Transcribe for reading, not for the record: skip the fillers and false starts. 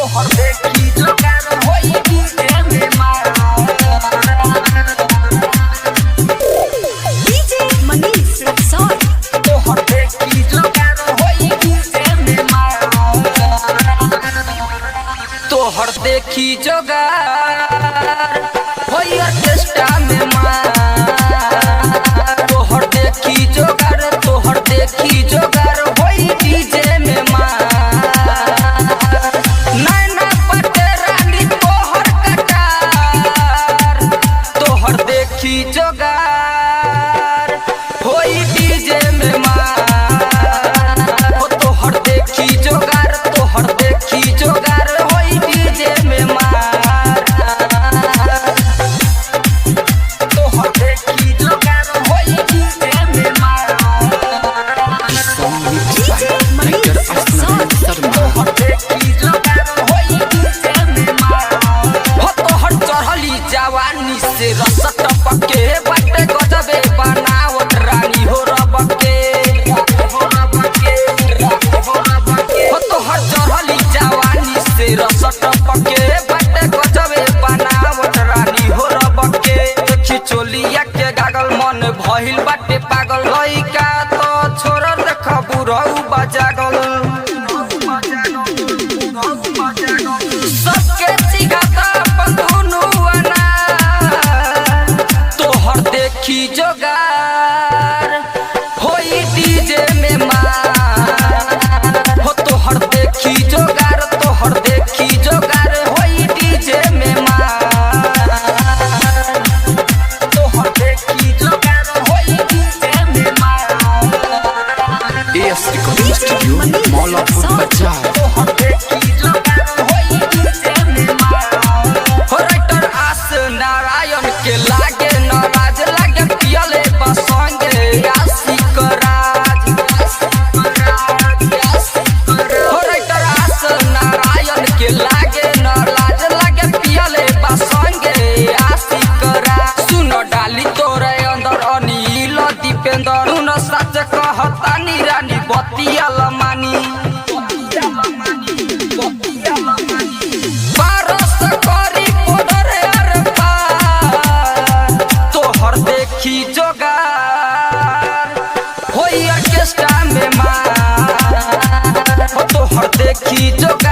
तोहर देखी जोगार होई डीजे में मार डीजे मनीष रक्सौल तोहर देखी जोगार होई डीजे में मार तोहर देखी जोगार होई ऑर्केस्ट्रा में मार तोहर देखी जोगार होई डीजे में मार नैना पटे रानी तोहर कटार तोहर देखी जोगार होई डीजे में मार तोहर देखी जोगार होई डीजे में मार तोहर देखी जोगार होई डीजे में मार डीजे मनीष रक्सौल तोहर देखी जोगार होई डीजे में मार हो तोहर चढ़ली जवानी से रस टपके बाटे गजबे बनावट रानी हो रबके हो तोहर चढ़ली जवानी से रस टपके बाटे गजबे बनावट रानी हो रबके देखी चोलिया के गागल मन भइल बाटे पागल लइका तो छोड़ देख बुढ़ऊ बजागल सबके चिगाता अपन धुनुआना तोहर देखी जोगार होई डीजे में मार हो तोहर देखी जोगार होई डीजे में मार तोहर देखी जोगार होई डीजे में मार एस रिकॉर्डिंग स्टूडियो मौलापुर बाजार। तोहर देखी जोगार होई डीजे में मार हो राइटर आस नारायण के लागे नाराज लागे पियले बसंगे आशिक राज हो राइटर आस नारायण के लागे नाराज लागे पियले बसंगे आशिक राज सुन डाली तोरे अंदर अनिल दीपेंद्र सुन सच कहतानी रानी बतिया लमानी बारस करी पोडर अर पार तोहर देखी जोगार होई ऑर्केस्ट्रा में मार तोहर देखी जोगार